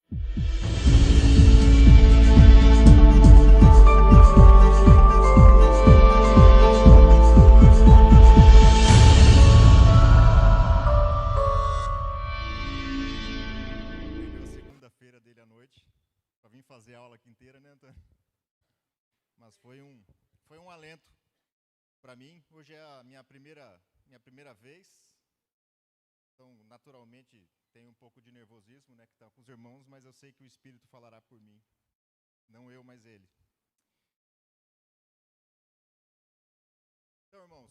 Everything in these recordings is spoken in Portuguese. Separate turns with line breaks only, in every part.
Segunda-feira dele à noite, para vir fazer a aula aqui inteira, né, Antônio? Mas foi um alento para mim. Hoje é a minha primeira vez, então naturalmente tem um pouco de nervosismo, né, que está com os irmãos, mas eu sei que o Espírito falará por mim, não eu, mas ele. Então, irmãos,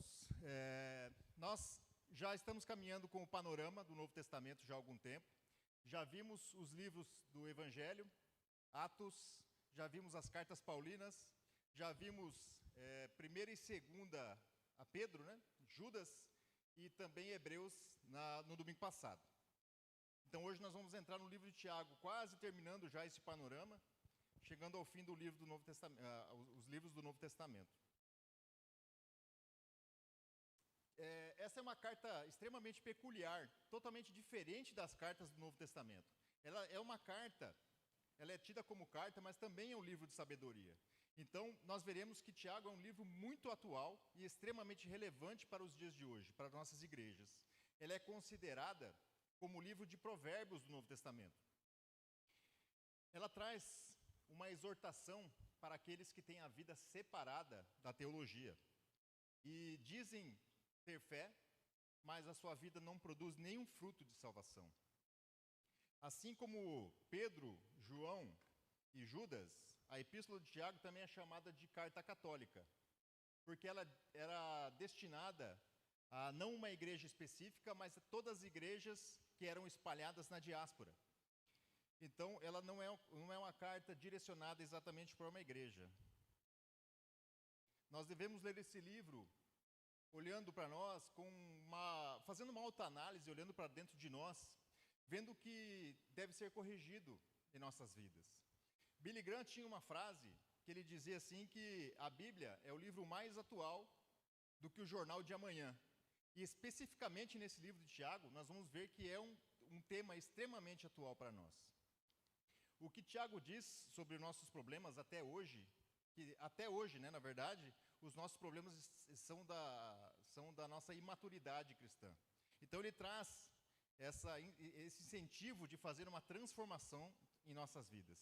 nós já estamos caminhando com o panorama do Novo Testamento já há algum tempo. Já vimos os livros do Evangelho, Atos, já vimos as cartas paulinas, já vimos 1ª e 2ª a Pedro, né, Judas, e também Hebreus no domingo passado. Então hoje nós vamos entrar no livro de Tiago, quase terminando já esse panorama, chegando ao fim do livro do Novo Testamento, os livros do Novo Testamento. Essa é uma carta extremamente peculiar, totalmente diferente das cartas do Novo Testamento. Ela é uma carta, ela é tida como carta, mas também é um livro de sabedoria. Então, nós veremos que Tiago é um livro muito atual e extremamente relevante para os dias de hoje, para nossas igrejas. Ela é considerada como o livro de provérbios do Novo Testamento. Ela traz uma exortação para aqueles que têm a vida separada da teologia e dizem ter fé, mas a sua vida não produz nenhum fruto de salvação. Assim como Pedro, João e Judas, a Epístola de Tiago também é chamada de carta católica, porque ela era destinada a não uma igreja específica, mas a todas as igrejas que eram espalhadas na diáspora. Então, ela não é uma carta direcionada exatamente para uma igreja. Nós devemos ler esse livro olhando para nós, fazendo uma autoanálise, olhando para dentro de nós, vendo o que deve ser corrigido em nossas vidas. Billy Graham tinha uma frase que ele dizia assim que a Bíblia é o livro mais atual do que o jornal de amanhã. E especificamente nesse livro de Tiago, nós vamos ver que é um tema extremamente atual para nós. O que Tiago diz sobre nossos problemas até hoje, que até hoje, né, na verdade, os nossos problemas são da nossa imaturidade cristã. Então ele traz esse incentivo de fazer uma transformação em nossas vidas.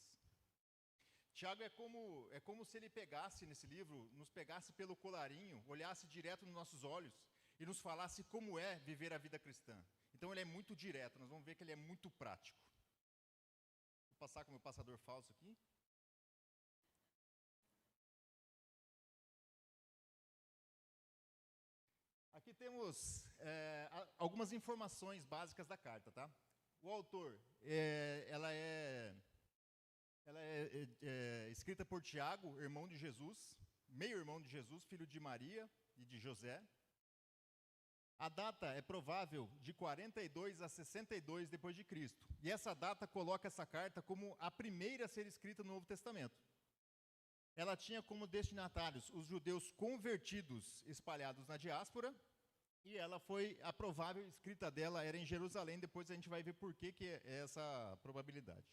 Tiago é como se ele pegasse nesse livro, nos pegasse pelo colarinho, olhasse direto nos nossos olhos e nos falasse como é viver a vida cristã. Então ele é muito direto, nós vamos ver que ele é muito prático. Vou passar com o meu passador falso aqui. Aqui temos algumas informações básicas da carta, tá? O autor, ela é escrita por Tiago, irmão de Jesus, meio-irmão de Jesus, filho de Maria e de José. A data é provável de 42 a 62 depois de Cristo. E essa data coloca essa carta como a primeira a ser escrita no Novo Testamento. Ela tinha como destinatários os judeus convertidos espalhados na diáspora, e ela foi, a provável escrita dela era em Jerusalém. Depois a gente vai ver por que é essa probabilidade.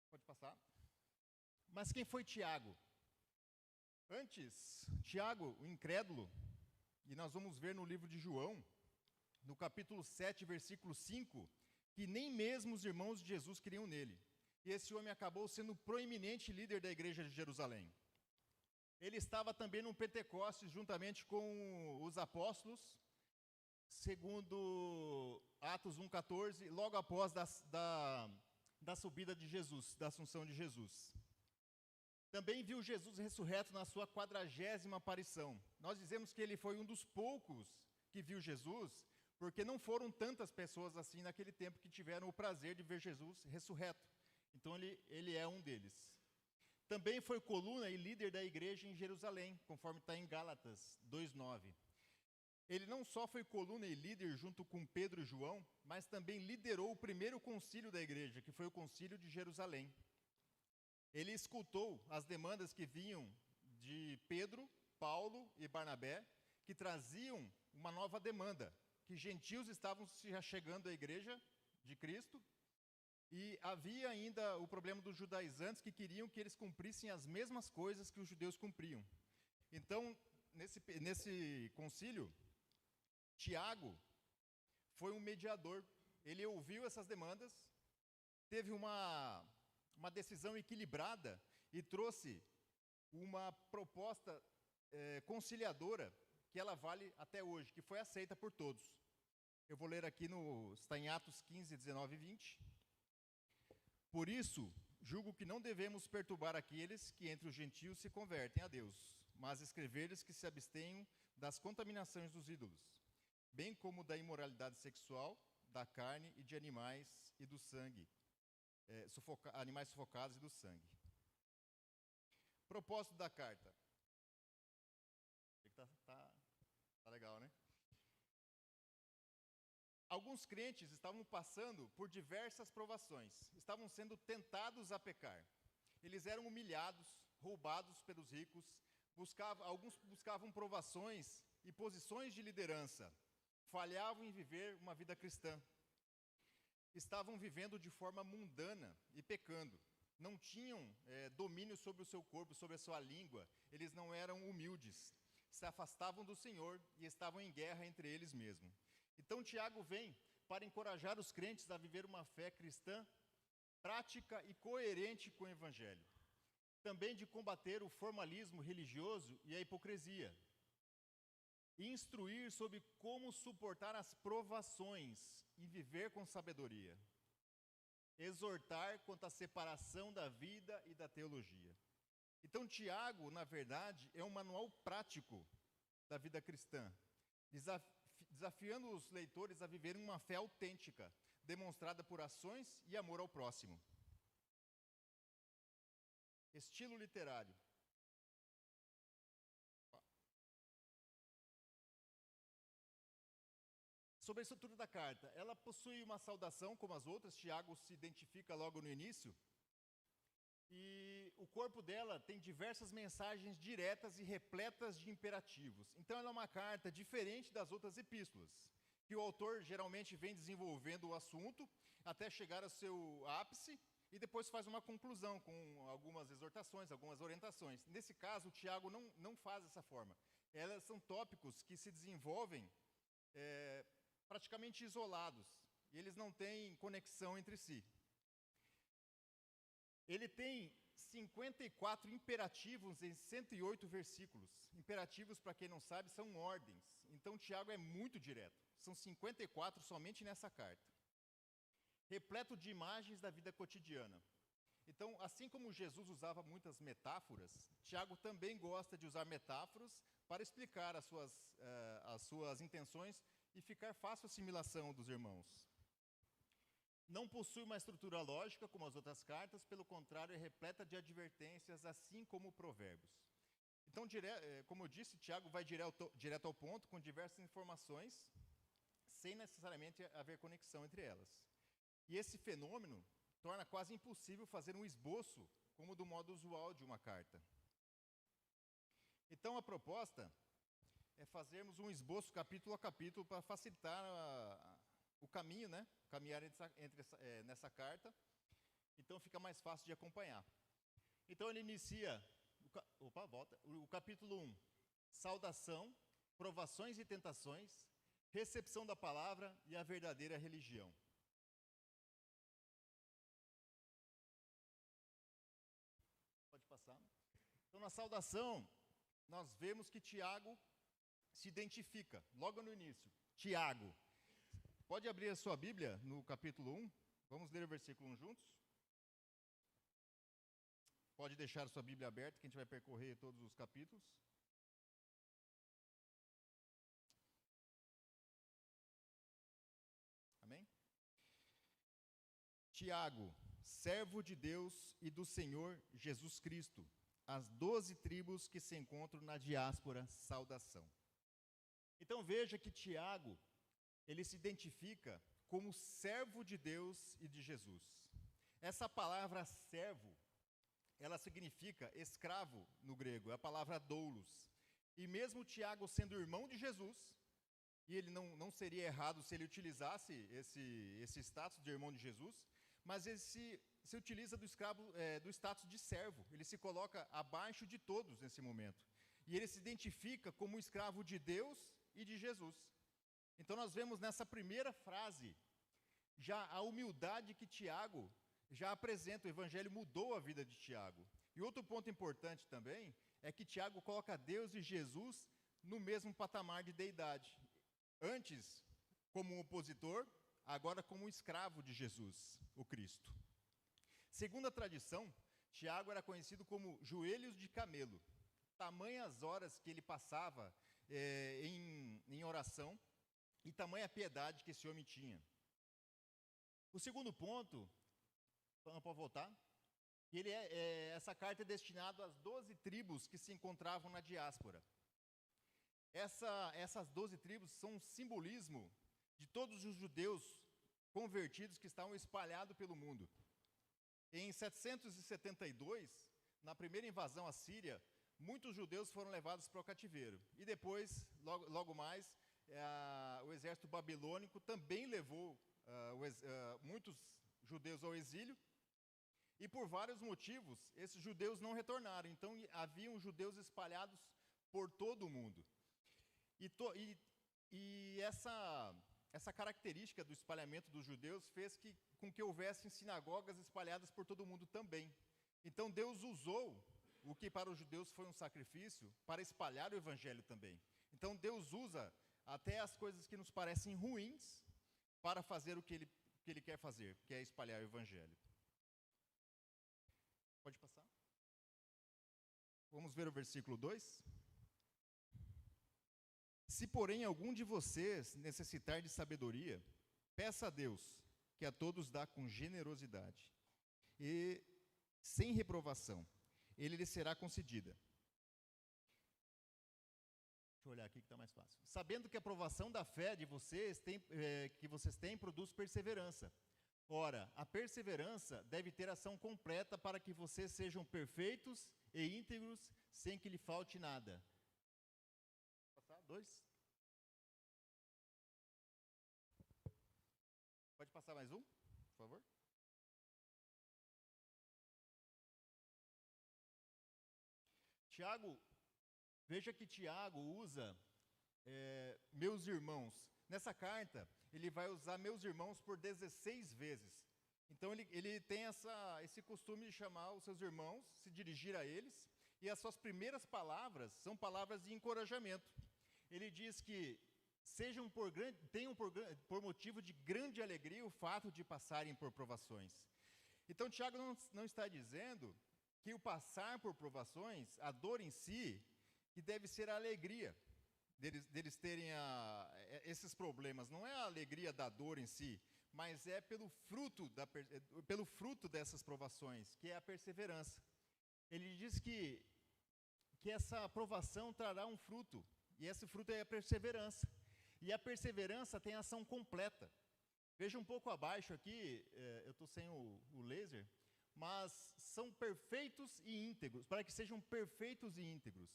Pode passar? Mas quem foi Tiago? Antes, Tiago, o incrédulo, e nós vamos ver no livro de João, no capítulo 7, versículo 5, que nem mesmo os irmãos de Jesus queriam nele. E esse homem acabou sendo o proeminente líder da igreja de Jerusalém. Ele estava também no Pentecostes, juntamente com os apóstolos, segundo Atos 1,14, logo após da subida de Jesus, da assunção de Jesus. Também viu Jesus ressurreto na sua 40ª aparição. Nós dizemos que ele foi um dos poucos que viu Jesus, porque não foram tantas pessoas assim naquele tempo que tiveram o prazer de ver Jesus ressurreto. Então ele é um deles. Também foi coluna e líder da igreja em Jerusalém, conforme está em Gálatas 2,9. Ele não só foi coluna e líder junto com Pedro e João, mas também liderou o primeiro concílio da igreja, que foi o concílio de Jerusalém. Ele escutou as demandas que vinham de Pedro, Paulo e Barnabé, que traziam uma nova demanda, que gentios estavam se achegando à igreja de Cristo, e havia ainda o problema dos judaizantes que queriam que eles cumprissem as mesmas coisas que os judeus cumpriam. Então, nesse concílio, Tiago foi um mediador. Ele ouviu essas demandas, teve uma decisão equilibrada e trouxe uma proposta conciliadora que ela vale até hoje, que foi aceita por todos. Eu vou ler aqui, está em Atos 15, 19 e 20. Por isso, julgo que não devemos perturbar aqueles que entre os gentios se convertem a Deus, mas escrever-lhes que se abstenham das contaminações dos ídolos, bem como da imoralidade sexual, da carne e de animais e do sangue, animais sufocados e do sangue. Propósito da carta. Tá legal, né? Alguns crentes estavam passando por diversas provações, estavam sendo tentados a pecar. Eles eram humilhados, roubados pelos ricos, alguns buscavam provações e posições de liderança, falhavam em viver uma vida cristã. Estavam vivendo de forma mundana e pecando. Não tinham domínio sobre o seu corpo, sobre a sua língua. Eles não eram humildes. Se afastavam do Senhor e estavam em guerra entre eles mesmos. Então Tiago vem para encorajar os crentes a viver uma fé cristã prática e coerente com o Evangelho. Também de combater o formalismo religioso e a hipocrisia. E instruir sobre como suportar as provações e viver com sabedoria. Exortar quanto à separação da vida e da teologia. Então Tiago, na verdade, é um manual prático da vida cristã, desafiando os leitores a viverem uma fé autêntica, demonstrada por ações e amor ao próximo. Estilo literário. Sobre a estrutura da carta, ela possui uma saudação como as outras, Tiago se identifica logo no início, e o corpo dela tem diversas mensagens diretas e repletas de imperativos. Então ela é uma carta diferente das outras epístolas, que o autor geralmente vem desenvolvendo o assunto até chegar ao seu ápice e depois faz uma conclusão com algumas exortações, algumas orientações. Nesse caso, o Tiago não faz dessa forma. Elas são tópicos que se desenvolvem praticamente isolados, e eles não têm conexão entre si. Ele tem 54 imperativos em 108 versículos. Imperativos, para quem não sabe, são ordens. Então, Tiago é muito direto. São 54 somente nessa carta. Repleto de imagens da vida cotidiana. Então, assim como Jesus usava muitas metáforas, Tiago também gosta de usar metáforas para explicar as suas intenções e ficar fácil a assimilação dos irmãos. Não possui uma estrutura lógica como as outras cartas, pelo contrário, é repleta de advertências, assim como Provérbios. Então, como eu disse, Tiago vai direto ao ponto, com diversas informações, sem necessariamente haver conexão entre elas. E esse fenômeno torna quase impossível fazer um esboço, como do modo usual de uma carta. Então, a proposta é fazermos um esboço capítulo a capítulo para facilitar o caminho, né? Caminhar nessa carta. Então fica mais fácil de acompanhar. Então ele inicia o capítulo 1, saudação, provações e tentações, recepção da palavra e a verdadeira religião. Pode passar. Então na saudação, nós vemos que Tiago se identifica, logo no início. Tiago. Pode abrir a sua Bíblia no capítulo 1. Vamos ler o versículo 1 juntos. Pode deixar a sua Bíblia aberta, que a gente vai percorrer todos os capítulos. Amém? Tiago, servo de Deus e do Senhor Jesus Cristo, as 12 tribos que se encontram na diáspora, saudação. Então veja que Tiago, ele se identifica como servo de Deus e de Jesus. Essa palavra servo, ela significa escravo no grego, é a palavra doulos. E mesmo Tiago sendo irmão de Jesus, e ele não seria errado se ele utilizasse esse status de irmão de Jesus, mas ele se utiliza do status de servo, ele se coloca abaixo de todos nesse momento, e ele se identifica como escravo de Deus e de Jesus. Então nós vemos nessa primeira frase, já a humildade que Tiago já apresenta, o evangelho mudou a vida de Tiago. E outro ponto importante também, é que Tiago coloca Deus e Jesus no mesmo patamar de deidade. Antes, como um opositor, agora como um escravo de Jesus, o Cristo. Segundo a tradição, Tiago era conhecido como joelhos de camelo. Tamanhas horas que ele passava em oração e tamanha piedade que esse homem tinha. O segundo ponto, pode voltar, essa carta é destinada às 12 tribos que se encontravam na diáspora. Essas 12 tribos são um simbolismo de todos os judeus convertidos que estavam espalhados pelo mundo. Em 772, na primeira invasão assíria, muitos judeus foram levados para o cativeiro. E depois, logo mais, o exército babilônico também levou muitos judeus ao exílio. E por vários motivos, esses judeus não retornaram. Então, haviam judeus espalhados por todo o mundo. E essa característica do espalhamento dos judeus fez com que houvessem sinagogas espalhadas por todo o mundo também. Então Deus usou o que para os judeus foi um sacrifício para espalhar o evangelho também. Então Deus usa até as coisas que nos parecem ruins para fazer o que ele quer fazer, que é espalhar o evangelho. Pode passar? Vamos ver o versículo 2. Se, porém, algum de vocês necessitar de sabedoria, peça a Deus, que a todos dá com generosidade, e sem reprovação, ele lhe será concedida. Deixa eu olhar aqui que está mais fácil. Sabendo que a aprovação da fé de vocês que vocês têm produz perseverança. Ora, a perseverança deve ter ação completa para que vocês sejam perfeitos e íntegros, sem que lhe falte nada. Passar? 2. Pode passar mais um, por favor? Tiago, veja que Tiago usa meus irmãos. Nessa carta, ele vai usar meus irmãos por 16 vezes. Então, ele tem esse costume de chamar os seus irmãos, se dirigir a eles, e as suas primeiras palavras são palavras de encorajamento. Ele diz que tenham por motivo de grande alegria o fato de passarem por provações. Então, Tiago não está dizendo que o passar por provações, a dor em si, que deve ser a alegria deles terem esses problemas. Não é a alegria da dor em si, mas é pelo fruto dessas provações, que é a perseverança. Ele diz que essa provação trará um fruto, e esse fruto é a perseverança. E a perseverança tem ação completa. Veja um pouco abaixo aqui, eu estou sem o laser, mas são perfeitos e íntegros, para que sejam perfeitos e íntegros.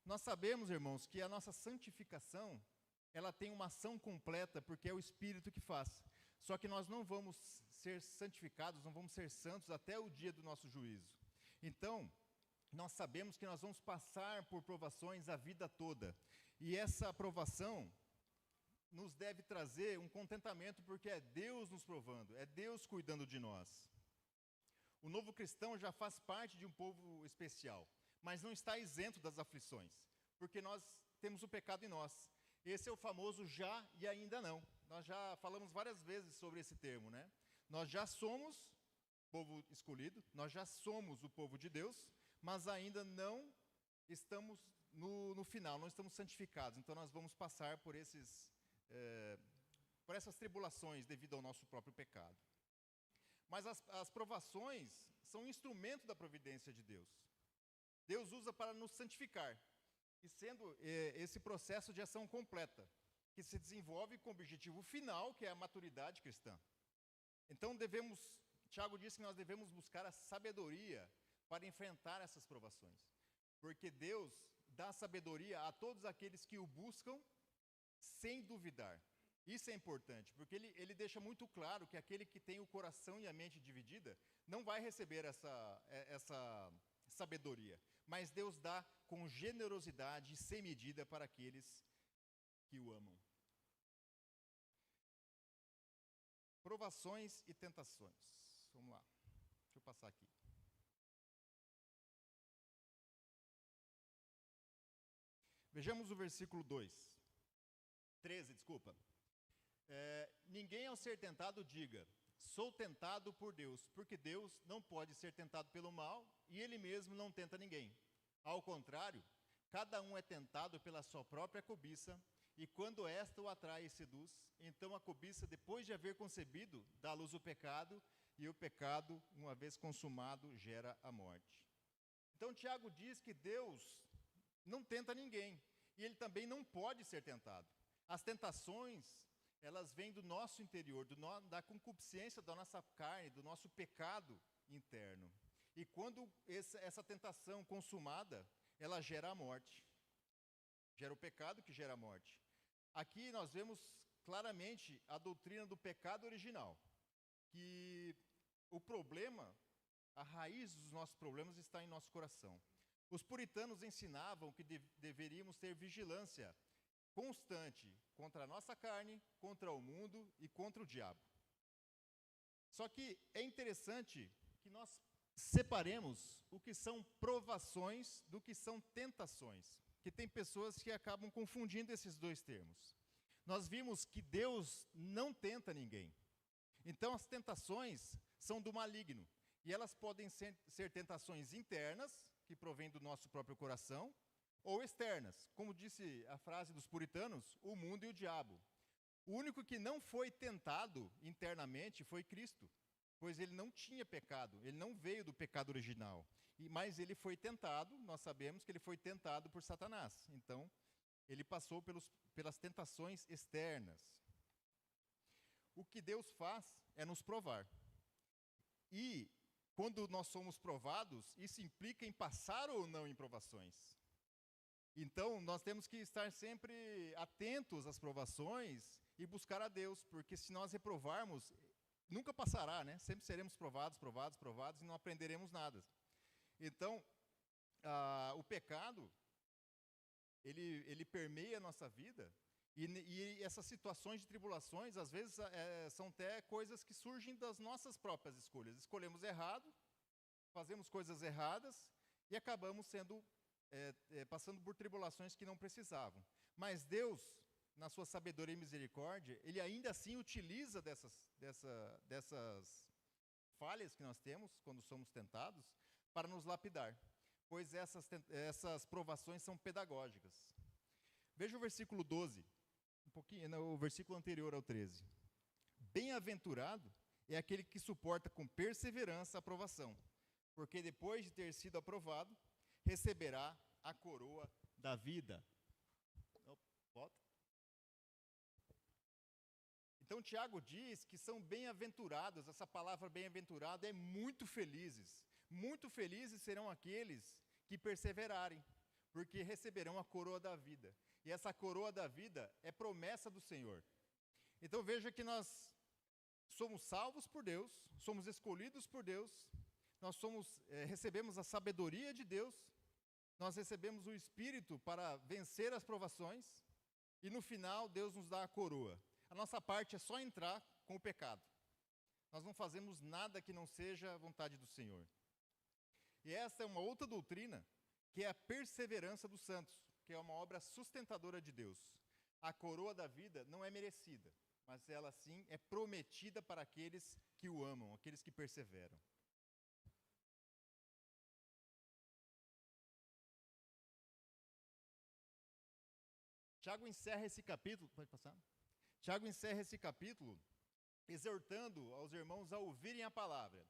Nós sabemos, irmãos, que a nossa santificação, ela tem uma ação completa, porque é o Espírito que faz. Só que nós não vamos ser santificados, não vamos ser santos até o dia do nosso juízo. Então, nós sabemos que nós vamos passar por provações a vida toda. E essa aprovação nos deve trazer um contentamento, porque é Deus nos provando, é Deus cuidando de nós. O novo cristão já faz parte de um povo especial, mas não está isento das aflições, porque nós temos o pecado em nós. Esse é o famoso já e ainda não. Nós já falamos várias vezes sobre esse termo, né? Nós já somos povo escolhido, nós já somos o povo de Deus, mas ainda não estamos no final, não estamos santificados. Então nós vamos passar por essas tribulações devido ao nosso próprio pecado. Mas as provações são um instrumento da providência de Deus. Deus usa para nos santificar, e sendo esse processo de ação completa, que se desenvolve com o objetivo final, que é a maturidade cristã. Então Tiago diz que nós devemos buscar a sabedoria para enfrentar essas provações, porque Deus dá sabedoria a todos aqueles que o buscam sem duvidar. Isso é importante, porque ele deixa muito claro que aquele que tem o coração e a mente dividida não vai receber essa sabedoria. Mas Deus dá com generosidade e sem medida para aqueles que o amam. Provações e tentações. Vamos lá. Deixa eu passar aqui. Vejamos o versículo 13, desculpa. Ninguém ao ser tentado diga, sou tentado por Deus, porque Deus não pode ser tentado pelo mal e Ele mesmo não tenta ninguém. Ao contrário, cada um é tentado pela sua própria cobiça, e quando esta o atrai e seduz, então a cobiça, depois de haver concebido, dá à luz o pecado, e o pecado, uma vez consumado, gera a morte. Então Tiago diz que Deus não tenta ninguém, e Ele também não pode ser tentado. As tentações, elas vêm do nosso interior, da concupiscência da nossa carne, do nosso pecado interno. E quando essa tentação consumada, ela gera a morte. Gera o pecado que gera a morte. Aqui nós vemos claramente a doutrina do pecado original. Que o problema, a raiz dos nossos problemas está em nosso coração. Os puritanos ensinavam que deveríamos ter vigilância constante contra a nossa carne, contra o mundo e contra o diabo. Só que é interessante que nós separemos o que são provações do que são tentações, que tem pessoas que acabam confundindo esses dois termos. Nós vimos que Deus não tenta ninguém. Então as tentações são do maligno, e elas podem ser tentações internas, que provêm do nosso próprio coração, ou externas, como disse a frase dos puritanos, o mundo e o diabo. O único que não foi tentado internamente foi Cristo, pois ele não tinha pecado, ele não veio do pecado original. Mas ele foi tentado, nós sabemos que ele foi tentado por Satanás. Então, ele passou pelas tentações externas. O que Deus faz é nos provar. E, quando nós somos provados, isso implica em passar ou não em provações. Então, nós temos que estar sempre atentos às provações e buscar a Deus, porque se nós reprovarmos, nunca passará, né? Sempre seremos provados e não aprenderemos nada. Então, o pecado, ele permeia a nossa vida, e essas situações de tribulações, às vezes, são até coisas que surgem das nossas próprias escolhas. Escolhemos errado, fazemos coisas erradas e acabamos passando por tribulações que não precisavam. Mas Deus, na sua sabedoria e misericórdia, Ele ainda assim utiliza dessas falhas que nós temos quando somos tentados para nos lapidar, pois essas provações são pedagógicas. Veja o versículo 12, o versículo anterior ao 13. Bem-aventurado é aquele que suporta com perseverança a provação, porque depois de ter sido aprovado, receberá a coroa da vida. Volta. Então, Tiago diz que são bem-aventurados, essa palavra bem-aventurado é muito felizes. Muito felizes serão aqueles que perseverarem, porque receberão a coroa da vida. E essa coroa da vida é promessa do Senhor. Então, veja que nós somos salvos por Deus, somos escolhidos por Deus, nós recebemos a sabedoria de Deus, nós recebemos o Espírito para vencer as provações, e no final Deus nos dá a coroa. A nossa parte é só entrar com o pecado. Nós não fazemos nada que não seja a vontade do Senhor. E essa é uma outra doutrina, que é a perseverança dos santos, que é uma obra sustentadora de Deus. A coroa da vida não é merecida, mas ela sim é prometida para aqueles que o amam, aqueles que perseveram. Tiago encerra esse capítulo, pode passar? Tiago encerra esse capítulo exortando aos irmãos a ouvirem a palavra.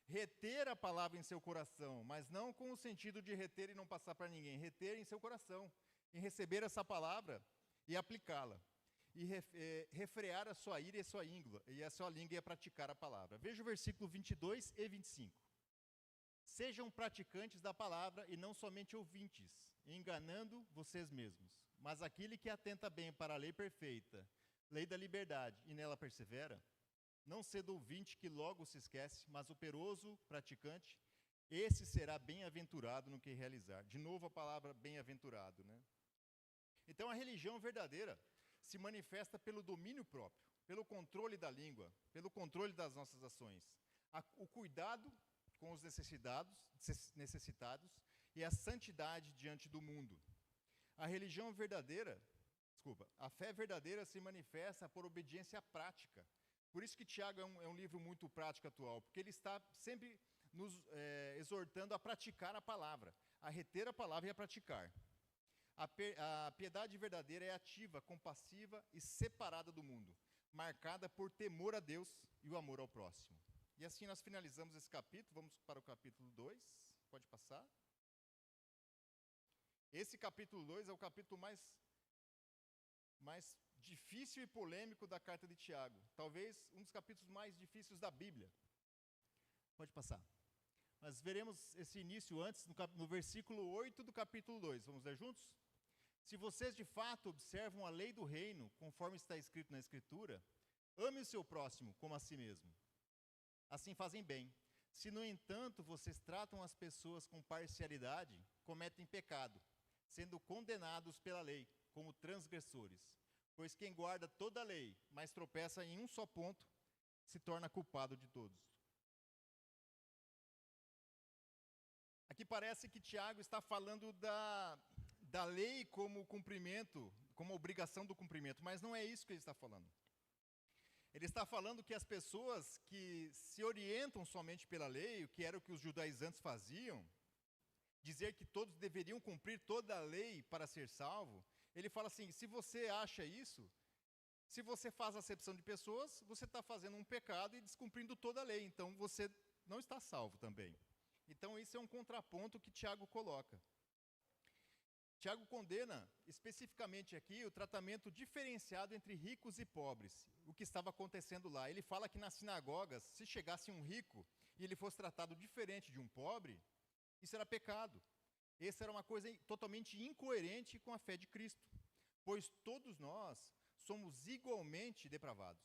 Reter a palavra em seu coração, mas não com o sentido de reter e não passar para ninguém. Reter em seu coração, em receber essa palavra e aplicá-la. E refrear a sua ira e a sua língua e praticar a palavra. Veja o versículo 22 e 25. Sejam praticantes da palavra e não somente ouvintes, enganando vocês mesmos. Mas aquele que atenta bem para a lei perfeita, lei da liberdade, e nela persevera, não sendo ouvinte que logo se esquece, mas operoso praticante, esse será bem-aventurado no que realizar. De novo a palavra bem-aventurado, né? Então a religião verdadeira se manifesta pelo domínio próprio, pelo controle da língua, pelo controle das nossas ações, o cuidado com os necessitados e a santidade diante do mundo. A religião verdadeira, a fé verdadeira se manifesta por obediência prática. Por isso que Tiago é um livro muito prático atual, porque ele está sempre nos exortando a praticar a palavra, a reter a palavra e a praticar. A piedade verdadeira é ativa, compassiva e separada do mundo, marcada por temor a Deus e o amor ao próximo. E assim nós finalizamos esse capítulo, vamos para o capítulo 2, pode passar. Esse capítulo 2 é o capítulo mais difícil e polêmico da carta de Tiago. Talvez um dos capítulos mais difíceis da Bíblia. Pode passar. Mas veremos esse início antes, no versículo 8 do capítulo 2. Vamos ler juntos? Se vocês de fato observam a lei do reino, conforme está escrito na Escritura, ame o seu próximo como a si mesmo. Assim fazem bem. Se, no entanto, vocês tratam as pessoas com parcialidade, cometem pecado, sendo condenados pela lei, como transgressores. Pois quem guarda toda a lei, mas tropeça em um só ponto, se torna culpado de todos. Aqui parece que Tiago está falando da lei como cumprimento, como obrigação do cumprimento, mas não é isso que ele está falando. Ele está falando que as pessoas que se orientam somente pela lei, o que era o que os judaizantes faziam, dizer que todos deveriam cumprir toda a lei para ser salvo, ele fala assim, se você acha isso, se você faz acepção de pessoas, você está fazendo um pecado e descumprindo toda a lei, então você não está salvo também. Então isso é um contraponto que Tiago coloca. Tiago condena especificamente aqui o tratamento diferenciado entre ricos e pobres, o que estava acontecendo lá. Ele fala que nas sinagogas, se chegasse um rico e ele fosse tratado diferente de um pobre, isso era pecado. Essa era uma coisa totalmente incoerente com a fé de Cristo, pois todos nós somos igualmente depravados.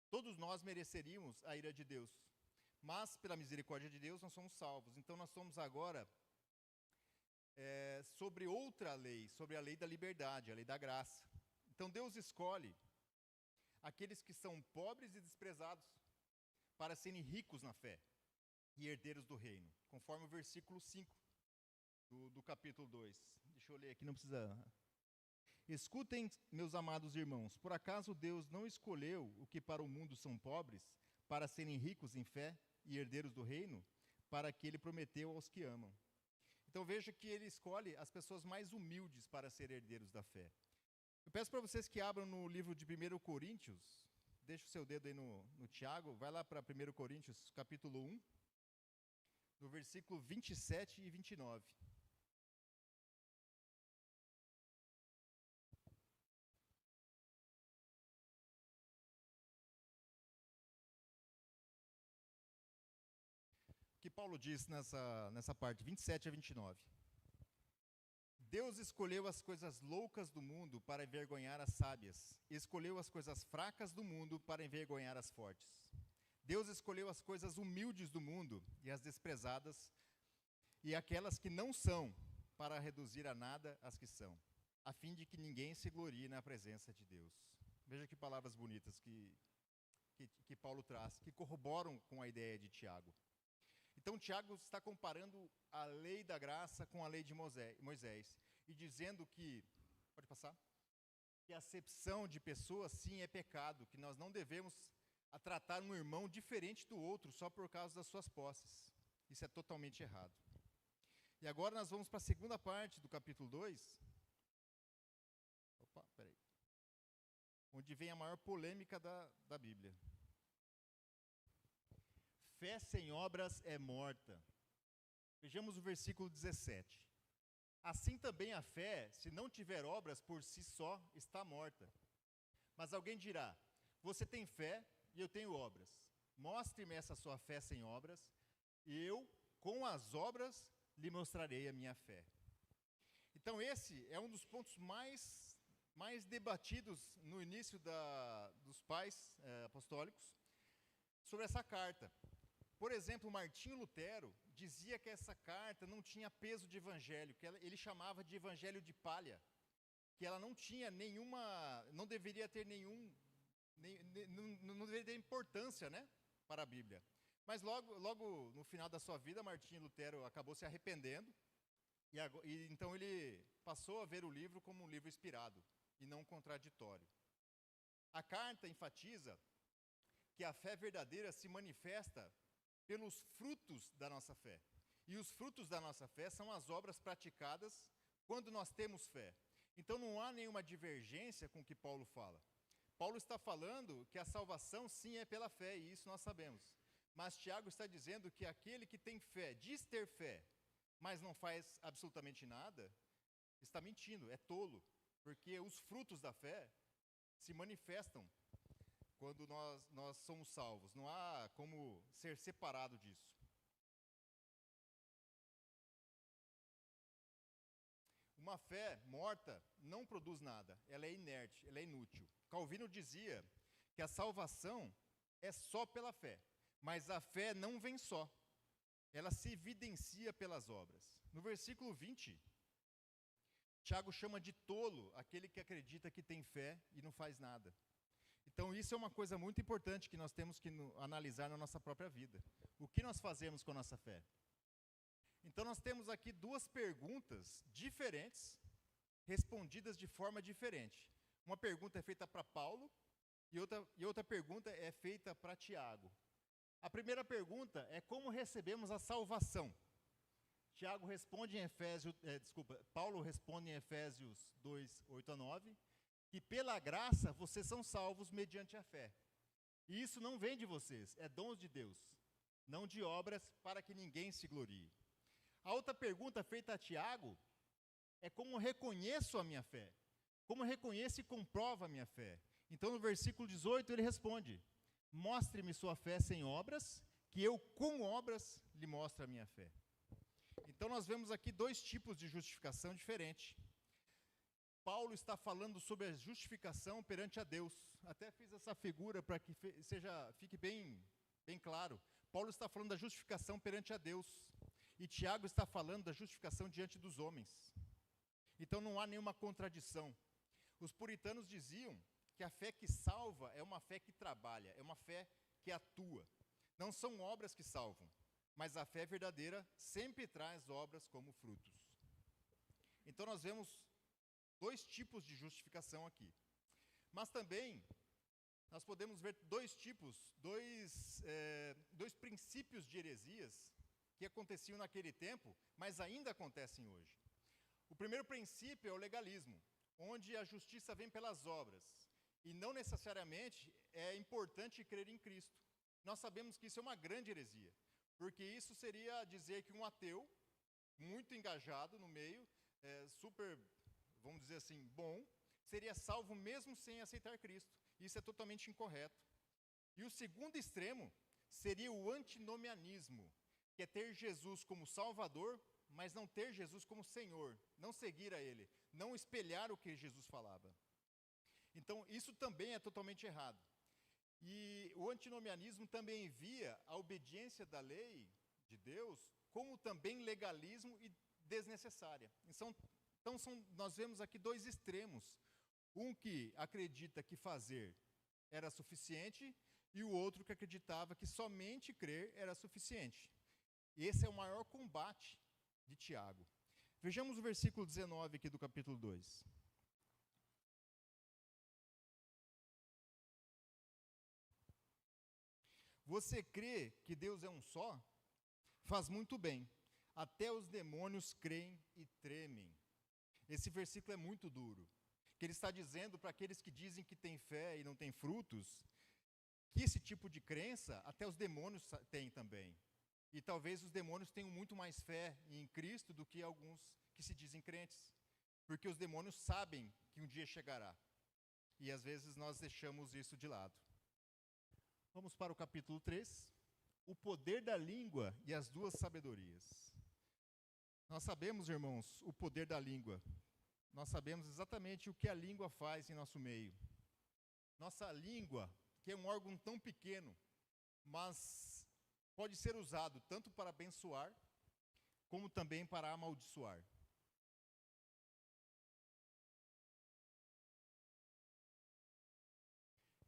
Todos nós mereceríamos a ira de Deus, mas pela misericórdia de Deus nós somos salvos. Então nós somos agora sobre outra lei, sobre a lei da liberdade, a lei da graça. Então Deus escolhe aqueles que são pobres e desprezados para serem ricos na fé e herdeiros do reino, conforme o versículo 5 do capítulo 2. Deixa eu ler aqui, não precisa. Escutem, meus amados irmãos, por acaso Deus não escolheu o que para o mundo são pobres, para serem ricos em fé e herdeiros do reino, para que ele prometeu aos que amam? Então veja que ele escolhe as pessoas mais humildes para serem herdeiros da fé. Eu peço para vocês que abram no livro de 1 Coríntios, deixa o seu dedo aí no Tiago, vai lá para 1 Coríntios, capítulo 1, no versículo 27 e 29. Que Paulo diz nessa parte, 27 a 29. Deus escolheu as coisas loucas do mundo para envergonhar as sábias, e escolheu as coisas fracas do mundo para envergonhar as fortes. Deus escolheu as coisas humildes do mundo e as desprezadas, e aquelas que não são, para reduzir a nada as que são, a fim de que ninguém se glorie na presença de Deus. Veja que palavras bonitas que Paulo traz, que corroboram com a ideia de Tiago. Então, Tiago está comparando a lei da graça com a lei de Moisés e dizendo que, pode passar, que a acepção de pessoas, sim, é pecado, que nós não devemos tratar um irmão diferente do outro só por causa das suas posses. Isso é totalmente errado. E agora nós vamos para a segunda parte do capítulo 2. Opa, peraí. Onde vem a maior polêmica da Bíblia. Fé sem obras é morta. Vejamos o versículo 17. Assim também a fé, se não tiver obras por si só, está morta. Mas alguém dirá, você tem fé e eu tenho obras. Mostre-me essa sua fé sem obras, e eu, com as obras, lhe mostrarei a minha fé. Então esse é um dos pontos mais mais debatidos no início dos pais apostólicos sobre essa carta. Por exemplo, Martinho Lutero dizia que essa carta não tinha peso de evangelho, que ele chamava de evangelho de palha, que ela não tinha nenhuma, não deveria ter não deveria ter importância, né, para a Bíblia. Mas logo no final da sua vida, Martinho Lutero acabou se arrependendo, e então ele passou a ver o livro como um livro inspirado e não contraditório. A carta enfatiza que a fé verdadeira se manifesta pelos frutos da nossa fé. E os frutos da nossa fé são as obras praticadas quando nós temos fé. Então não há nenhuma divergência com o que Paulo fala. Paulo está falando que a salvação sim é pela fé, e isso nós sabemos. Mas Tiago está dizendo que aquele que tem fé, diz ter fé, mas não faz absolutamente nada, está mentindo, é tolo. Porque os frutos da fé se manifestam quando nós somos salvos. Não há como ser separado disso. Uma fé morta não produz nada, ela é inerte, ela é inútil. Calvino dizia que a salvação é só pela fé, mas a fé não vem só, ela se evidencia pelas obras. No versículo 20, Tiago chama de tolo aquele que acredita que tem fé e não faz nada. Então isso é uma coisa muito importante que nós temos que analisar na nossa própria vida. O que nós fazemos com a nossa fé? Então nós temos aqui duas perguntas diferentes, respondidas de forma diferente. Uma pergunta é feita para Paulo e outra pergunta é feita para Tiago. A primeira pergunta é como recebemos a salvação. Tiago responde em Paulo responde em Efésios 2, 8 a 9, que pela graça vocês são salvos mediante a fé. E isso não vem de vocês, é dom de Deus, não de obras para que ninguém se glorie. A outra pergunta feita a Tiago é como reconheço a minha fé, como reconheço e comprovo a minha fé. Então no versículo 18 ele responde, mostre-me sua fé sem obras, que eu com obras lhe mostro a minha fé. Então nós vemos aqui dois tipos de justificação diferentes. Paulo está falando sobre a justificação perante a Deus. Até fiz essa figura para que fique bem claro. Paulo está falando da justificação perante a Deus. E Tiago está falando da justificação diante dos homens. Então não há nenhuma contradição. Os puritanos diziam que a fé que salva é uma fé que trabalha, é uma fé que atua. Não são obras que salvam, mas a fé verdadeira sempre traz obras como frutos. Então nós vemos dois tipos de justificação aqui. Mas também nós podemos ver dois princípios de heresias que aconteciam naquele tempo, mas ainda acontecem hoje. O primeiro princípio é o legalismo, onde a justiça vem pelas obras, e não necessariamente é importante crer em Cristo. Nós sabemos que isso é uma grande heresia, porque isso seria dizer que um ateu, muito engajado no meio, super, vamos dizer assim, bom, seria salvo mesmo sem aceitar Cristo. Isso é totalmente incorreto. E o segundo extremo seria o antinomianismo, que é ter Jesus como Salvador, mas não ter Jesus como Senhor, não seguir a Ele, não espelhar o que Jesus falava. Então, isso também é totalmente errado. E o antinomianismo também via a obediência da lei de Deus como também legalismo e desnecessária. Então nós vemos aqui dois extremos. Um que acredita que fazer era suficiente e o outro que acreditava que somente crer era suficiente. E esse é o maior combate de Tiago. Vejamos o versículo 19 aqui do capítulo 2. Você crê que Deus é um só? Faz muito bem. Até os demônios creem e tremem. Esse versículo é muito duro. Que ele está dizendo para aqueles que dizem que têm fé e não têm frutos, que esse tipo de crença até os demônios têm também. E talvez os demônios tenham muito mais fé em Cristo do que alguns que se dizem crentes. Porque os demônios sabem que um dia chegará. E às vezes nós deixamos isso de lado. Vamos para o capítulo 3. O poder da língua e as duas sabedorias. Nós sabemos, irmãos, o poder da língua. nós sabemos exatamente o que a língua faz em nosso meio. Nossa língua, que é um órgão tão pequeno, mas pode ser usado tanto para abençoar, como também para amaldiçoar.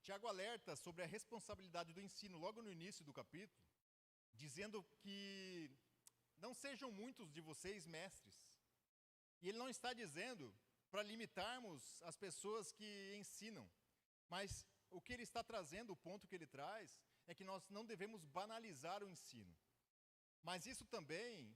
Tiago alerta sobre a responsabilidade do ensino logo no início do capítulo, dizendo que não sejam muitos de vocês mestres. E ele não está dizendo para limitarmos as pessoas que ensinam, mas o que ele está trazendo, o ponto que ele traz, é que nós não devemos banalizar o ensino. Mas isso também,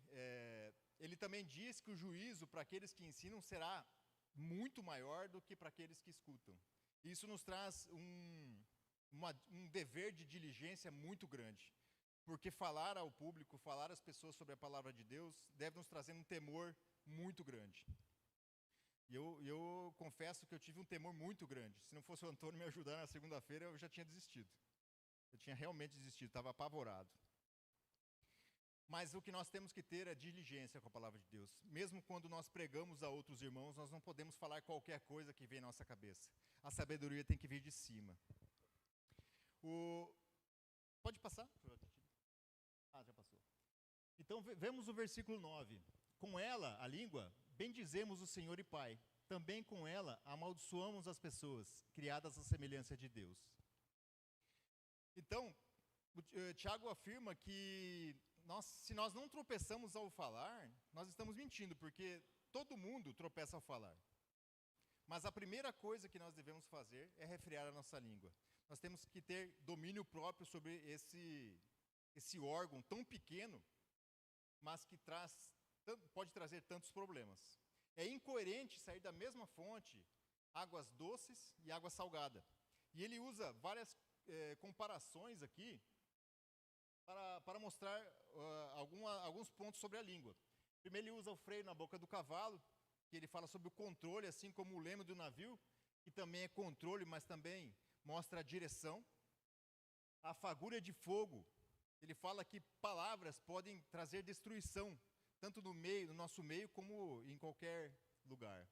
ele também diz que o juízo para aqueles que ensinam será muito maior do que para aqueles que escutam. Isso nos traz um dever de diligência muito grande, porque falar ao público, falar às pessoas sobre a palavra de Deus, deve nos trazer um temor muito grande. E eu confesso que eu tive um temor muito grande. Se não fosse o Antônio me ajudar na segunda-feira, eu já tinha desistido. Eu tinha realmente desistido, estava apavorado. Mas o que nós temos que ter é diligência com a palavra de Deus. Mesmo quando nós pregamos a outros irmãos, nós não podemos falar qualquer coisa que vem em nossa cabeça. A sabedoria tem que vir de cima. Pode passar? Ah, já passou. Então, vemos o versículo 9. Com ela, a língua, bendizemos o Senhor e Pai. Também com ela, amaldiçoamos as pessoas, criadas à semelhança de Deus. Então, Tiago afirma que se nós não tropeçamos ao falar, nós estamos mentindo, porque todo mundo tropeça ao falar. Mas a primeira coisa que nós devemos fazer é refrear a nossa língua. Nós temos que ter domínio próprio sobre esse órgão tão pequeno, mas que pode trazer tantos problemas. É incoerente sair da mesma fonte águas doces e água salgada. E ele usa várias comparações aqui para mostrar alguns pontos sobre a língua. Primeiro ele usa o freio na boca do cavalo, que ele fala sobre o controle, assim como o leme do navio, que também é controle, mas também mostra a direção. A fagulha de fogo, ele fala que palavras podem trazer destruição, tanto no nosso meio, como em qualquer lugar.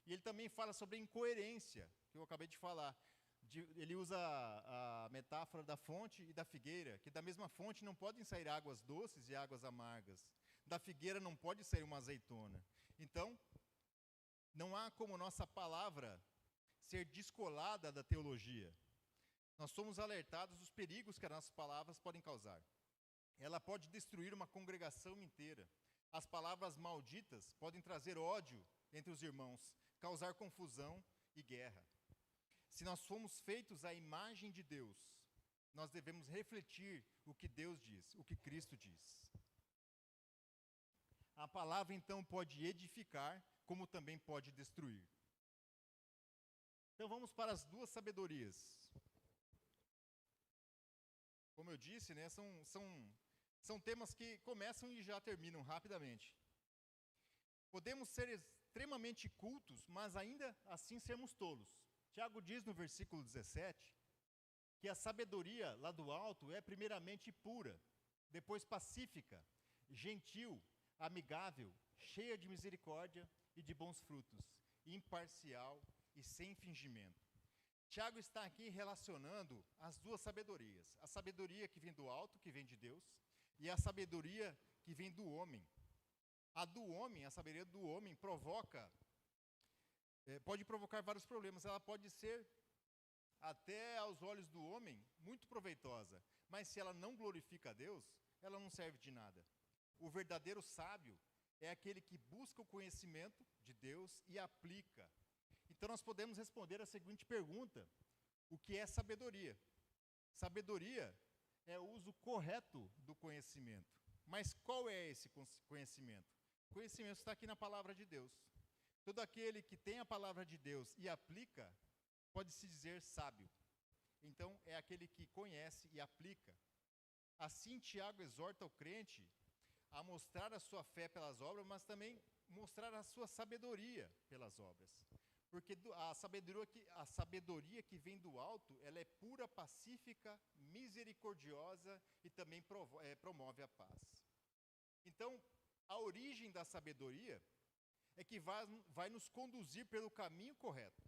E ele também fala sobre a incoerência, que eu acabei de falar. Ele usa a metáfora da fonte e da figueira, que da mesma fonte não podem sair águas doces e águas amargas. Da figueira não pode sair uma azeitona. Então, não há como nossa palavra ser descolada da teologia. Nós somos alertados dos perigos que as nossas palavras podem causar. Ela pode destruir uma congregação inteira. As palavras malditas podem trazer ódio entre os irmãos, causar confusão e guerra. Se nós fomos feitos à imagem de Deus, nós devemos refletir o que Deus diz, o que Cristo diz. A palavra, então, pode edificar, como também pode destruir. Então, vamos para as duas sabedorias. Como eu disse, né, são temas que começam e já terminam rapidamente. Podemos ser extremamente cultos, mas ainda assim sermos tolos. Tiago diz no versículo 17 que a sabedoria lá do alto é primeiramente pura, depois pacífica, gentil, amigável, cheia de misericórdia e de bons frutos, imparcial e sem fingimento. Tiago está aqui relacionando as duas sabedorias. A sabedoria que vem do alto, que vem de Deus, e a sabedoria que vem do homem. A sabedoria do homem pode provocar vários problemas. Ela pode ser, até aos olhos do homem, muito proveitosa. Mas se ela não glorifica a Deus, ela não serve de nada. O verdadeiro sábio é aquele que busca o conhecimento de Deus e aplica. Então nós podemos responder a seguinte pergunta: o que é sabedoria? Sabedoria é o uso correto do conhecimento. Mas qual é esse conhecimento? O conhecimento está aqui na palavra de Deus. Todo aquele que tem a palavra de Deus e aplica, pode-se dizer sábio. Então, é aquele que conhece e aplica. Assim, Tiago exorta o crente a mostrar a sua fé pelas obras, mas também mostrar a sua sabedoria pelas obras. Porque a sabedoria que vem do alto, ela é pura, pacífica, misericordiosa e também promove a paz. Então, a origem da sabedoria é que vai nos conduzir pelo caminho correto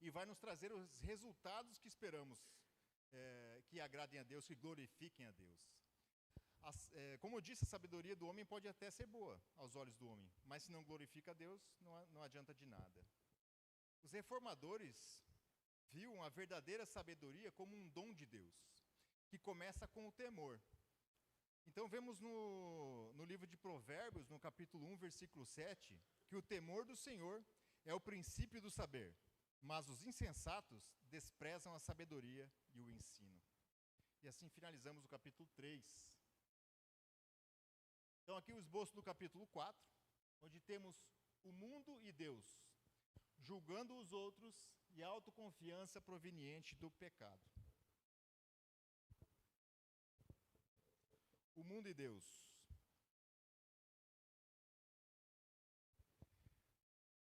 e vai nos trazer os resultados que esperamos, que agradem a Deus, que glorifiquem a Deus. Como eu disse, a sabedoria do homem pode até ser boa aos olhos do homem, mas se não glorifica a Deus, não adianta de nada. Os reformadores viam a verdadeira sabedoria como um dom de Deus, que começa com o temor. Então vemos no livro de Provérbios, no capítulo 1, versículo 7, que o temor do Senhor é o princípio do saber, mas os insensatos desprezam a sabedoria e o ensino. E assim finalizamos o capítulo 3. Então aqui o esboço do capítulo 4, onde temos o mundo e Deus, julgando os outros e a autoconfiança proveniente do pecado. O mundo e Deus.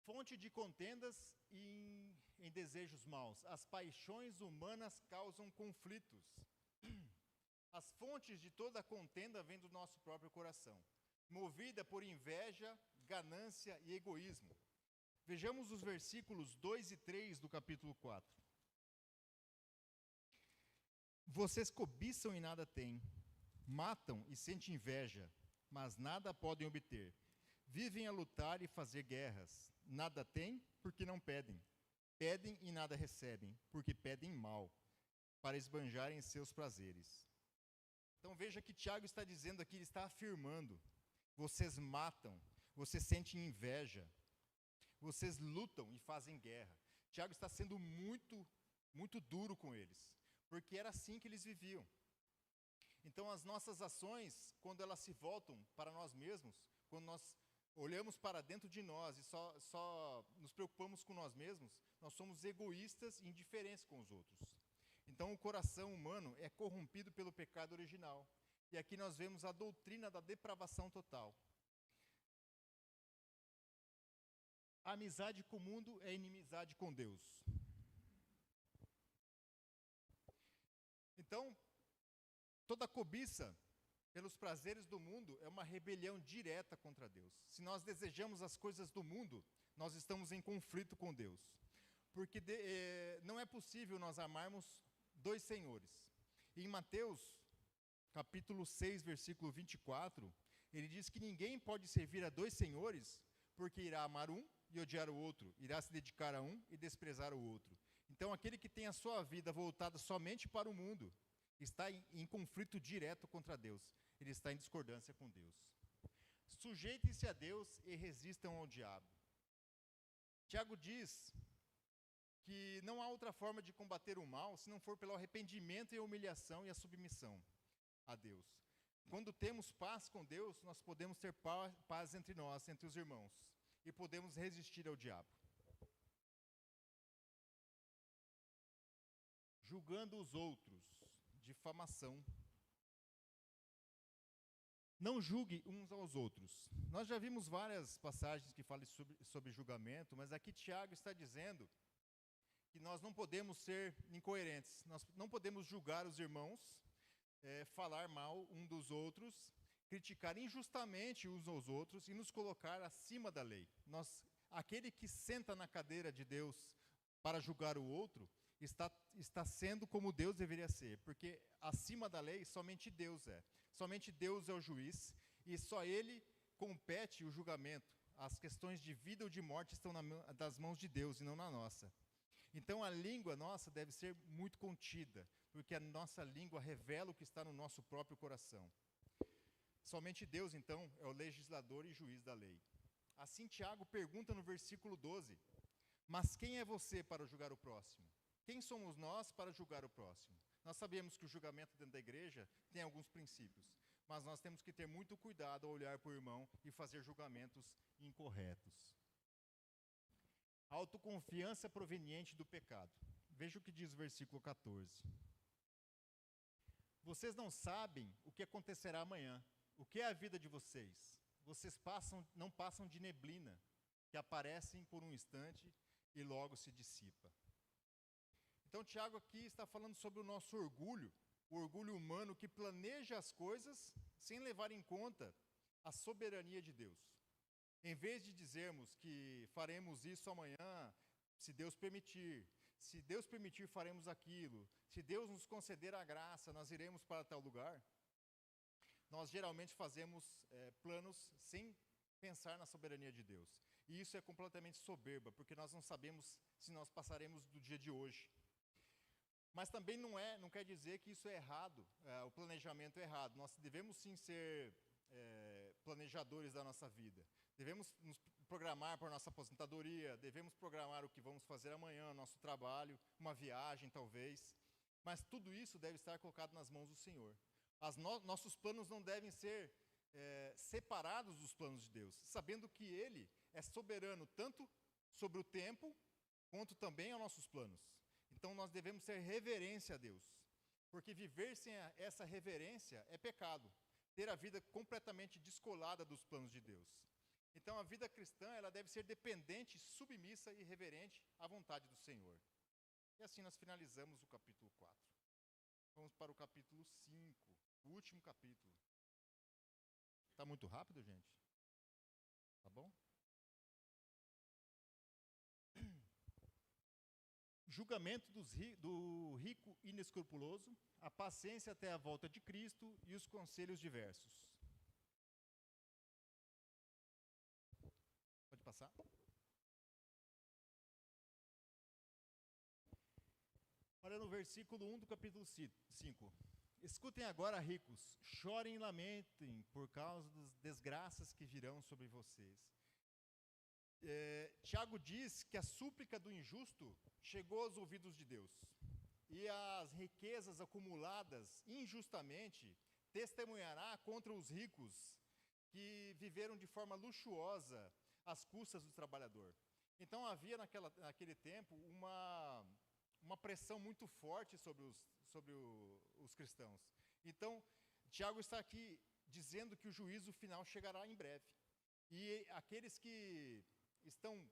Fonte de contendas e em desejos maus. As paixões humanas causam conflitos. As fontes de toda contenda vêm do nosso próprio coração, movida por inveja, ganância e egoísmo. Vejamos os versículos 2 e 3 do capítulo 4. Vocês cobiçam e nada têm, matam e sentem inveja, mas nada podem obter. Vivem a lutar e fazer guerras. Nada têm porque não pedem. Pedem e nada recebem, porque pedem mal, para esbanjarem seus prazeres. Então veja que Tiago está dizendo aqui, ele está afirmando: vocês matam, vocês sentem inveja, vocês lutam e fazem guerra. Tiago está sendo muito duro com eles, porque era assim que eles viviam. Então as nossas ações, quando elas se voltam para nós mesmos, quando nós olhamos para dentro de nós e só nos preocupamos com nós mesmos, nós somos egoístas e indiferentes com os outros. Então o coração humano é corrompido pelo pecado original. E aqui nós vemos a doutrina da depravação total. A amizade com o mundo é inimizade com Deus. Então, toda cobiça pelos prazeres do mundo é uma rebelião direta contra Deus. Se nós desejamos as coisas do mundo, nós estamos em conflito com Deus. Porque não é possível nós amarmos dois senhores. E em Mateus, capítulo 6, versículo 24, ele diz que ninguém pode servir a dois senhores, porque irá amar um e odiar o outro, irá se dedicar a um e desprezar o outro. Então, aquele que tem a sua vida voltada somente para o mundo, está em conflito direto contra Deus. Ele está em discordância com Deus. Sujeitem-se a Deus e resistam ao diabo. Tiago diz que não há outra forma de combater o mal se não for pelo arrependimento e a humilhação e a submissão a Deus. Quando temos paz com Deus, nós podemos ter paz entre nós, entre os irmãos, e podemos resistir ao diabo. Julgando os outros, difamação. Não julgue uns aos outros. Nós já vimos várias passagens que falam sobre julgamento, mas aqui Tiago está dizendo que nós não podemos ser incoerentes, nós não podemos julgar os irmãos, falar mal um dos outros, criticar injustamente uns aos outros e nos colocar acima da lei. Aquele que senta na cadeira de Deus para julgar o outro, está sendo como Deus deveria ser, porque acima da lei somente Deus é. Somente Deus é o juiz e só Ele compete o julgamento. As questões de vida ou de morte estão das mãos de Deus e não na nossa. Então a língua nossa deve ser muito contida, porque a nossa língua revela o que está no nosso próprio coração. Somente Deus, então, é o legislador e juiz da lei. Assim Tiago pergunta no versículo 12, mas quem é você para julgar o próximo? Quem somos nós para julgar o próximo? Nós sabemos que o julgamento dentro da igreja tem alguns princípios, mas nós temos que ter muito cuidado ao olhar para o irmão e fazer julgamentos incorretos. Autoconfiança proveniente do pecado. Veja o que diz o versículo 14. Vocês não sabem o que acontecerá amanhã. O que é a vida de vocês? Vocês não passam de neblina, que aparecem por um instante e logo se dissipa. Então, Tiago aqui está falando sobre o nosso orgulho, o orgulho humano que planeja as coisas sem levar em conta a soberania de Deus. Em vez de dizermos que faremos isso amanhã, se Deus permitir, se Deus permitir, faremos aquilo, se Deus nos conceder a graça, nós iremos para tal lugar, nós geralmente fazemos planos sem pensar na soberania de Deus. E isso é completamente soberba, porque nós não sabemos se nós passaremos do dia de hoje. Mas também não quer dizer que isso é errado, o planejamento é errado. Nós devemos sim ser planejadores da nossa vida. Devemos nos programar para a nossa aposentadoria, devemos programar o que vamos fazer amanhã, nosso trabalho, uma viagem talvez. Mas tudo isso deve estar colocado nas mãos do Senhor. Nossos planos não devem ser separados dos planos de Deus, sabendo que Ele é soberano tanto sobre o tempo, quanto também aos nossos planos. Então nós devemos ter reverência a Deus, porque viver sem essa reverência é pecado, ter a vida completamente descolada dos planos de Deus. Então a vida cristã ela deve ser dependente, submissa e reverente à vontade do Senhor. E assim nós finalizamos o capítulo 4. Vamos para o capítulo 5, o último capítulo. Está muito rápido, gente? Tá bom? Julgamento do rico inescrupuloso, a paciência até a volta de Cristo e os conselhos diversos. Pode passar? Olha no versículo 1 do capítulo 5. Escutem agora, ricos, chorem e lamentem por causa das desgraças que virão sobre vocês. Tiago diz que a súplica do injusto chegou aos ouvidos de Deus. E as riquezas acumuladas injustamente testemunhará contra os ricos que viveram de forma luxuosa às custas do trabalhador. Então havia naquele tempo uma pressão muito forte sobre os cristãos. Então, Tiago está aqui dizendo que o juízo final chegará em breve. E aqueles que estão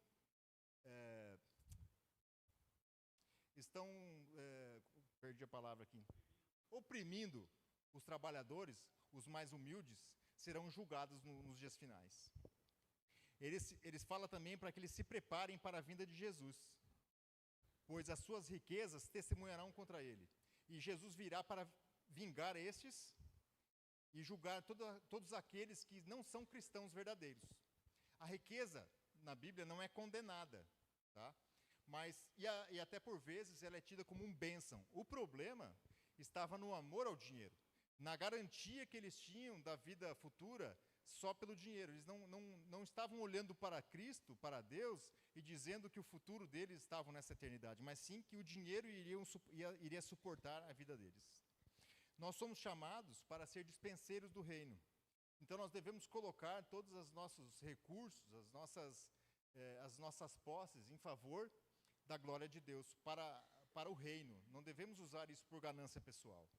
perdi a palavra aqui, oprimindo os trabalhadores, os mais humildes, serão julgados nos dias finais. Eles falam também para que eles se preparem para a vinda de Jesus, pois as suas riquezas testemunharão contra ele. E Jesus virá para vingar estes e julgar todos aqueles que não são cristãos verdadeiros. A riqueza, na Bíblia, não é condenada, tá? Mas, e até por vezes, ela é tida como um bênção. O problema estava no amor ao dinheiro, na garantia que eles tinham da vida futura só pelo dinheiro. Eles não estavam olhando para Cristo, para Deus, e dizendo que o futuro deles estava nessa eternidade, mas sim que o dinheiro iria suportar a vida deles. Nós somos chamados para ser dispenseiros do reino. Então nós devemos colocar todos os nossos recursos, as nossas posses em favor da glória de Deus, para o reino. Não devemos usar isso por ganância pessoal.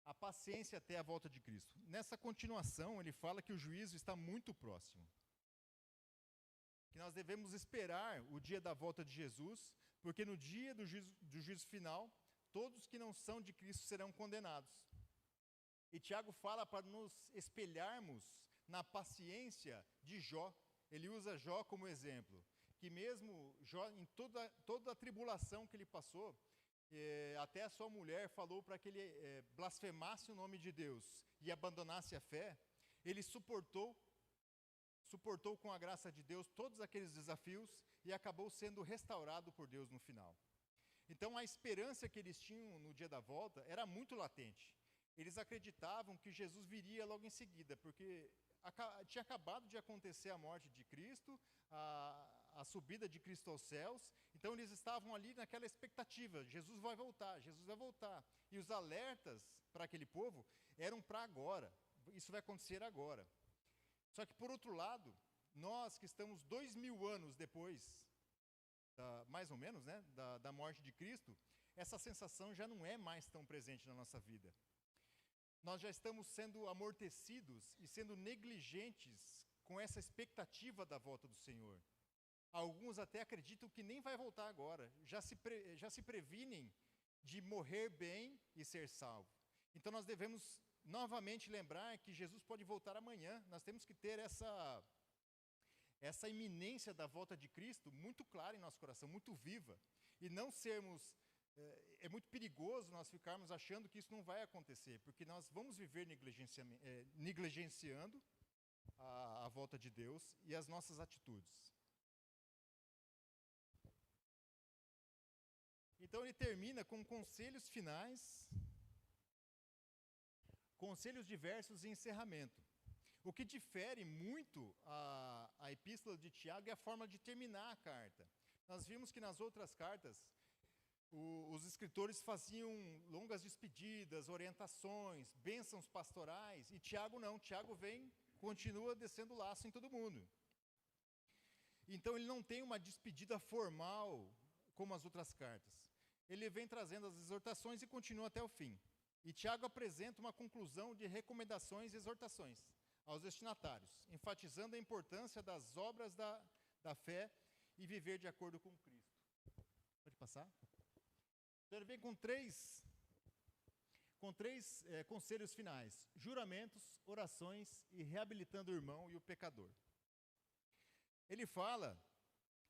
A paciência até a volta de Cristo. Nessa continuação, ele fala que o juízo está muito próximo. Que nós devemos esperar o dia da volta de Jesus, porque no dia do juízo final, todos que não são de Cristo serão condenados. E Tiago fala para nos espelharmos na paciência de Jó. Ele usa Jó como exemplo. Que mesmo Jó, em toda a tribulação que ele passou, até a sua mulher falou para que ele blasfemasse o nome de Deus e abandonasse a fé, ele suportou com a graça de Deus todos aqueles desafios e acabou sendo restaurado por Deus no final. Então a esperança que eles tinham no dia da volta era muito latente. Eles acreditavam que Jesus viria logo em seguida, porque tinha acabado de acontecer a morte de Cristo, a subida de Cristo aos céus. Então eles estavam ali naquela expectativa, Jesus vai voltar, Jesus vai voltar. E os alertas para aquele povo eram para agora, isso vai acontecer agora. Só que por outro lado, nós que estamos 2000 anos depois, mais ou menos, né, da morte de Cristo, essa sensação já não é mais tão presente na nossa vida. Nós já estamos sendo amortecidos e sendo negligentes com essa expectativa da volta do Senhor. Alguns até acreditam que nem vai voltar agora, já se previnem de morrer bem e ser salvo. Então nós devemos novamente lembrar que Jesus pode voltar amanhã. Nós temos que ter essa iminência da volta de Cristo muito clara em nosso coração, muito viva. E não sermos... É muito perigoso nós ficarmos achando que isso não vai acontecer, porque nós vamos viver negligenciando a volta de Deus e as nossas atitudes. Então ele termina com conselhos finais, conselhos diversos e encerramento. O que difere muito a epístola de Tiago é a forma de terminar a carta. Nós vimos que nas outras cartas, os escritores faziam longas despedidas, orientações, bênçãos pastorais, e Tiago não. Tiago continua descendo o laço em todo mundo. Então ele não tem uma despedida formal como as outras cartas. Ele vem trazendo as exortações e continua até o fim. E Tiago apresenta uma conclusão de recomendações e exortações aos destinatários, enfatizando a importância das obras da fé e viver de acordo com Cristo. Pode passar? Então ele vem com três conselhos finais: juramentos, orações e reabilitando o irmão e o pecador. Ele fala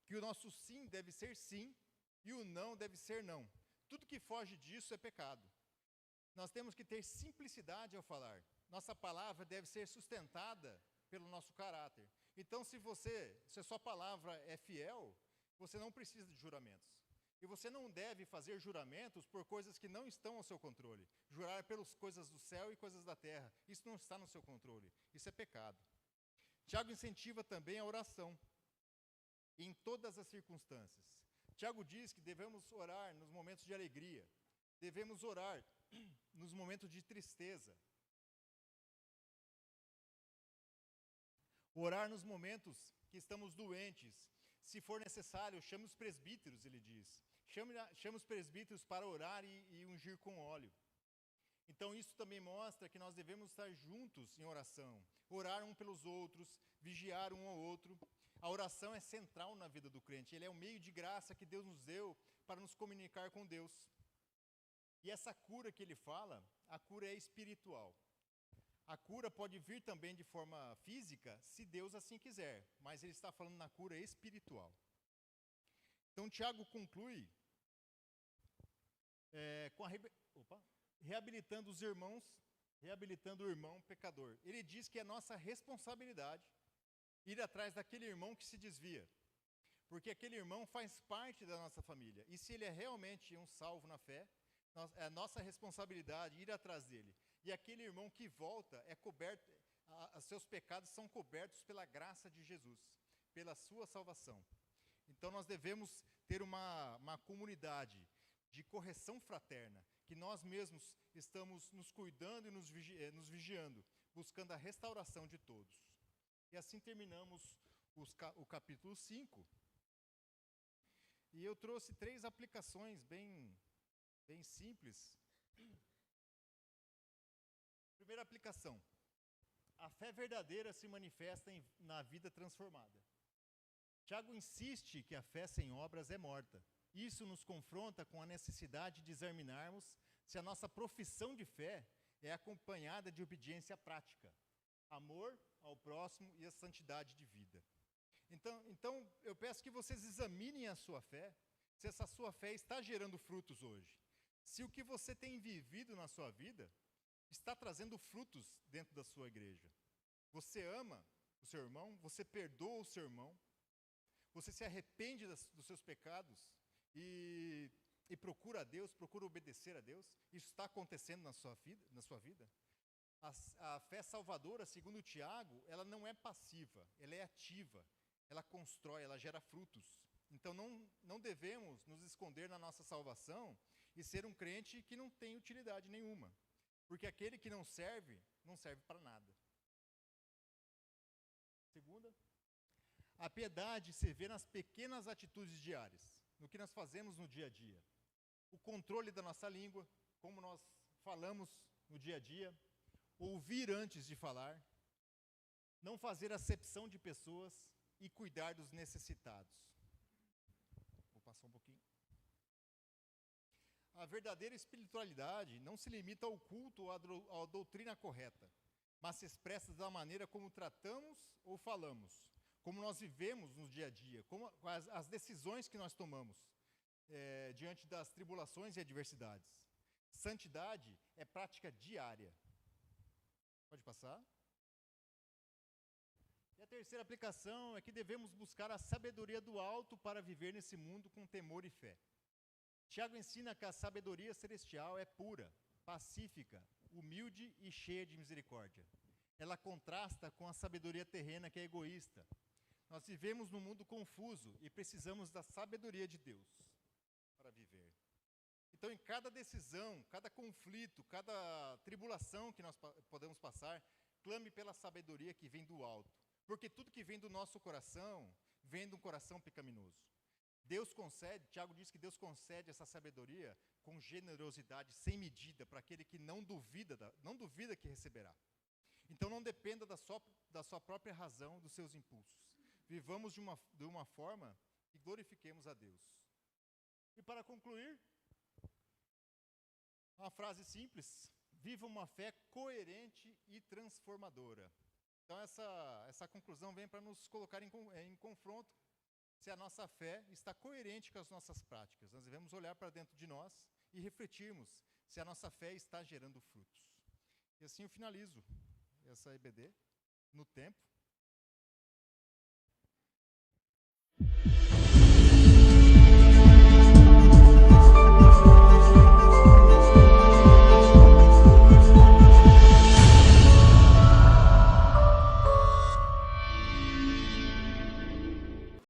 que o nosso sim deve ser sim e o não deve ser não. Tudo que foge disso é pecado. Nós temos que ter simplicidade ao falar. Nossa palavra deve ser sustentada pelo nosso caráter. Então, se a sua palavra é fiel, você não precisa de juramentos. E você não deve fazer juramentos por coisas que não estão ao seu controle. Jurar pelas coisas do céu e coisas da terra. Isso não está no seu controle. Isso é pecado. Tiago incentiva também a oração, em todas as circunstâncias. Tiago diz que devemos orar nos momentos de alegria. Devemos orar nos momentos de tristeza. Orar nos momentos que estamos doentes. Se for necessário, chame os presbíteros, ele diz. Chame os presbíteros para orar e ungir com óleo. Então isso também mostra que nós devemos estar juntos em oração. Orar um pelos outros, vigiar um ao outro. A oração é central na vida do crente. Ele é um meio de graça que Deus nos deu para nos comunicar com Deus. E essa cura que ele fala, a cura é espiritual. A cura pode vir também de forma física, se Deus assim quiser, mas ele está falando na cura espiritual. Então, Tiago conclui com reabilitando os irmãos, reabilitando o irmão pecador. Ele diz que é nossa responsabilidade ir atrás daquele irmão que se desvia, porque aquele irmão faz parte da nossa família. E se ele é realmente um salvo na fé, é a nossa responsabilidade ir atrás dele. E aquele irmão que volta é coberto, seus pecados são cobertos pela graça de Jesus, pela sua salvação. Então nós devemos ter uma comunidade de correção fraterna, que nós mesmos estamos nos cuidando e nos vigiando, buscando a restauração de todos. E assim terminamos o capítulo 5. E eu trouxe 3 aplicações bem simples. Primeira aplicação: a fé verdadeira se manifesta na vida transformada. Tiago insiste que a fé sem obras é morta. Isso nos confronta com a necessidade de examinarmos se a nossa profissão de fé é acompanhada de obediência prática, amor ao próximo e a santidade de vida. Então eu peço que vocês examinem a sua fé, se essa sua fé está gerando frutos hoje. Se o que você tem vivido na sua vida está trazendo frutos dentro da sua igreja. Você ama o seu irmão, você perdoa o seu irmão, você se arrepende dos seus pecados e procura a Deus, procura obedecer a Deus. Isso está acontecendo na sua vida? A fé salvadora, segundo Tiago, ela não é passiva, ela é ativa, ela constrói, ela gera frutos. Então não devemos nos esconder na nossa salvação e ser um crente que não tem utilidade nenhuma. Porque aquele que não serve para nada. Segunda, a piedade se vê nas pequenas atitudes diárias, no que nós fazemos no dia a dia. O controle da nossa língua, como nós falamos no dia a dia, ouvir antes de falar, não fazer acepção de pessoas e cuidar dos necessitados. Vou passar um pouquinho. a verdadeira espiritualidade não se limita ao culto ou à doutrina correta, mas se expressa da maneira como tratamos ou falamos, como nós vivemos no dia a dia, como as decisões que nós tomamos diante das tribulações e adversidades. Santidade é prática diária. Pode passar. E a terceira aplicação é que devemos buscar a sabedoria do alto para viver nesse mundo com temor e fé. Tiago ensina que a sabedoria celestial é pura, pacífica, humilde e cheia de misericórdia. Ela contrasta com a sabedoria terrena que é egoísta. Nós vivemos num mundo confuso e precisamos da sabedoria de Deus para viver. Então, em cada decisão, cada conflito, cada tribulação que nós podemos passar, clame pela sabedoria que vem do alto. Porque tudo que vem do nosso coração, vem de um coração pecaminoso. Deus concede, Tiago diz que Deus concede essa sabedoria com generosidade sem medida para aquele que não duvida que receberá. Então não dependa da sua própria razão, dos seus impulsos. Vivamos de uma forma que glorifiquemos a Deus. E para concluir, uma frase simples: viva uma fé coerente e transformadora. Então essa conclusão vem para nos colocar em confronto se a nossa fé está coerente com as nossas práticas. Nós devemos olhar para dentro de nós e refletirmos se a nossa fé está gerando frutos. E assim eu finalizo essa EBD no tempo.